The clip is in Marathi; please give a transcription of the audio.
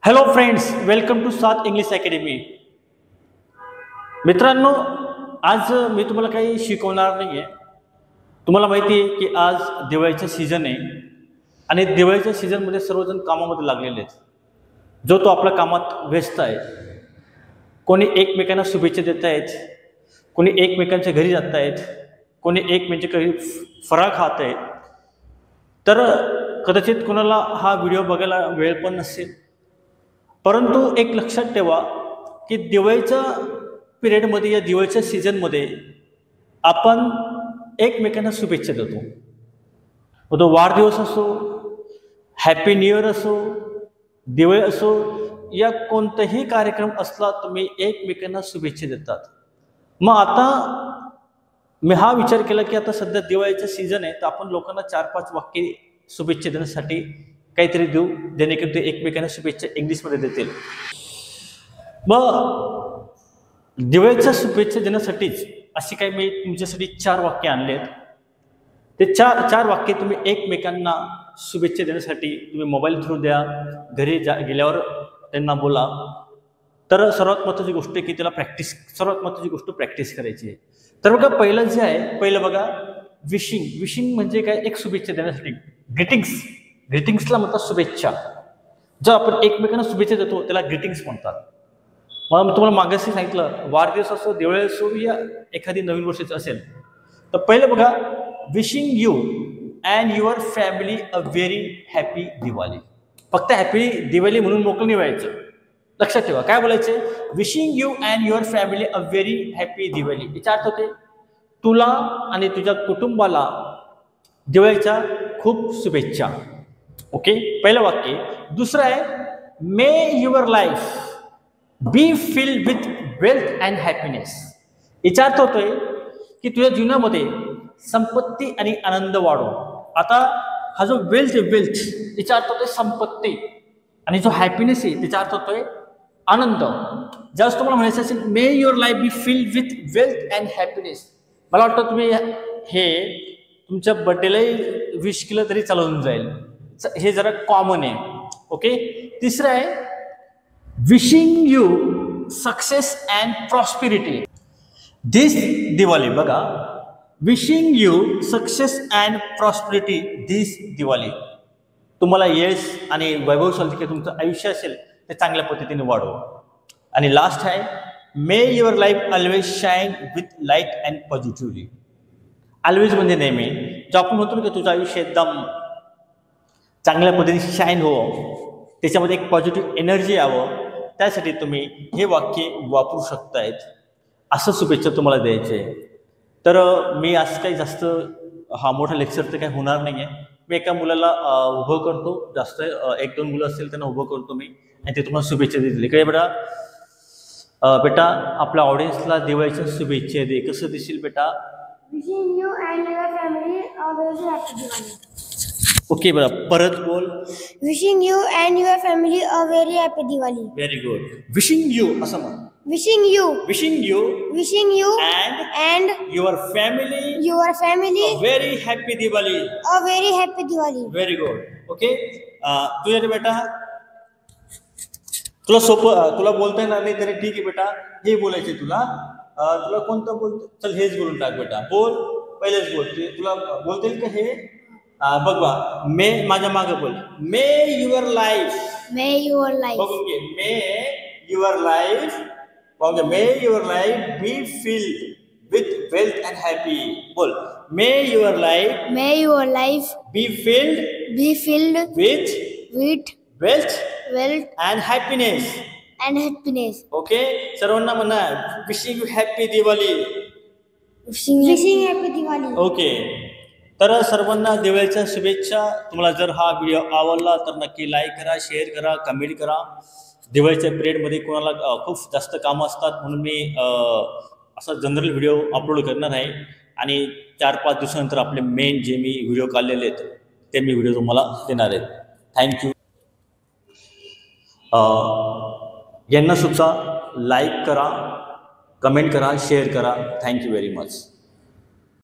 हॅलो फ्रेंड्स, वेलकम टू सात इंग्लिश अकॅडमी. मित्रांनो, आज मी तुम्हाला काही शिकवणार नाही आहे. तुम्हाला माहिती आहे की आज दिवाळीचा सीझन आहे आणि दिवाळीच्या सीझनमध्ये सर्वजण कामामध्ये लागलेले आहेत. जो तो आपल्या कामात व्यस्त आहे. कोणी एकमेकांना शुभेच्छा देत आहेत, कोणी एकमेकांच्या घरी जात आहेत, कोणी एकमेकांच्या घरी फराळ खात आहेत. तर कदाचित कोणाला हा व्हिडिओ बघायला वेळ पण नसेल, परंतु एक लक्षात ठेवा की दिवाळीच्या पिरियडमध्ये या दिवाळीच्या सीझनमध्ये आपण एकमेकांना शुभेच्छा देतो. मग तो वाढदिवस असो, हॅपी न्यू इयर असो, दिवाळी असो, या कोणताही कार्यक्रम असला तुम्ही एकमेकांना शुभेच्छा देतात. मग आता मी हा विचार केला की आता सध्या दिवाळीचं सीझन आहे, तर आपण लोकांना 4-5 वाक्य शुभेच्छा देण्यासाठी काहीतरी देऊ, जेणेकरून ते एकमेकांना शुभेच्छा इंग्लिशमध्ये देतील. मग दिवाळीच्या शुभेच्छा देण्यासाठीच अशी काही मी तुमच्यासाठी 4 वाक्य आणले आहेत. ते चार वाक्य तुम्ही एकमेकांना शुभेच्छा देण्यासाठी तुम्ही मोबाईल थ्रू द्या, घरी गेल्यावर त्यांना बोला. तर सर्वात महत्त्वाची गोष्ट की त्याला सर्वात महत्त्वाची गोष्ट प्रॅक्टिस करायची आहे. तर बघा, पहिलं जे आहे, पहिलं बघा विशिंग म्हणजे काय, एक शुभेच्छा देण्यासाठी ग्रीटिंग्सला म्हणतात शुभेच्छा. जर आपण एकमेकांना शुभेच्छा देतो त्याला ग्रीटिंग्स म्हणतात. मला तुम्हाला मागाशी सांगितलं, वाढदिवस असो, दिवाळी असो, या एखादी नवीन वर्षाचं असेल, तर पहिलं बघा, wishing you and your family a very happy Diwali. फक्त हॅपी दिवाळी म्हणून मोकळं नाही व्हायचं. लक्षात ठेवा, काय बोलायचे, wishing you and your family a very happy Diwali. याचा अर्थ होते तुला आणि तुझ्या कुटुंबाला दिवाळीच्या खूप शुभेच्छा. ओके, पहिलं वाक्य. दुसरं आहे, may your life be filled with wealth and happiness. याचा अर्थ होतोय की तुझ्या जीवनामध्ये संपत्ती आणि आनंद वाढो. आता हा जो वेल्थ याचा अर्थ होतोय संपत्ती, आणि जो हॅपीनेस आहे त्याचा अर्थ होतोय आनंद. ज्यावेळेस तुम्हाला म्हणायचं असेल may your life be filled with wealth and happiness, मला वाटतं तुम्ही हे तुमच्या बर्थडेलाही विश केलं तरी चालून जाईल. हे जरा कॉमन आहे. ओके, तिसरं आहे, wishing you success and prosperity this Diwali. बघा, wishing you success and prosperity this Diwali. तुम्हाला यश आणि वैभवशाली तुमचं आयुष्य असेल ते चांगल्या पद्धतीने वाढवा. आणि लास्ट आहे, may your life always shine with light and positively. Always म्हणजे नेहमी, जो आपण म्हणतो की तुझं आयुष्य एकदम चांगल्या पद्धतीने शाईन हो, त्याच्यामध्ये एक पॉझिटिव्ह एनर्जी यावं, त्यासाठी तुम्ही हे वाक्य वापरू शकतायत. असं शुभेच्छा तुम्हाला द्यायचे. तर मी असं काही जास्त हा मोठा लेक्चर तर काही होणार नाही आहे. मी एका मुलाला उभं करतो, जास्त 1-2 मुलं असतील त्यांना उभं करतो मी, आणि ते तुम्हाला शुभेच्छा देतील. काय बेटा आपल्या ऑडियन्सला दिवाळीच्या शुभेच्छा दे. कसं देशील बेटा? Wishing you and your family a very happy Diwali. Okay बेटा, परत बोल. Wishing you and your family a very happy Diwali. Very good. Wishing you असं म्हण. Wishing you wishing you and your family your family very happy Diwali. a very happy Diwali. Very good. Okay, तुझ्या बेटा तुला सोपं, तुला बोलता येणार नाही तरी ठीक आहे बेटा, हे बोलायचे तुला. तुला कोणतं बोलतो, चल हेच बोलून टाक बेटा. बोल, पहिलेच बोलते. तुला बोलता येईल का हे? बघ बा, मे माझ्या मागे बोल. May your life. May your life. बघून घे. May your life. बघ, may your life be filled with wealth and happy. बोल, may your life May your life be filled be filled with with wealth wealth and happiness. and happiness. Okay, सर्वांना म्हणा wishing you happy Diwali. Wishing happy Diwali. Okay, तर सर्वांना दिवाळीच्या शुभेच्छा. तुम्हाला जर हा व्हिडिओ आवडला तर नक्की लाईक करा, शेअर करा, कमेंट करा. दिवाळीच्या पिरियडमध्ये कोणाला खूप जास्त कामं असतात, म्हणून मी असा जनरल व्हिडिओ अपलोड करणार आहे. आणि 4-5 दिवसानंतर आपले मेन जे मी व्हिडिओ काढलेले आहेत ते मी व्हिडिओ तुम्हाला देणार आहेत. थँक्यू. यांना सुद्धा लाईक करा, कमेंट करा, शेअर करा. Thank you very much.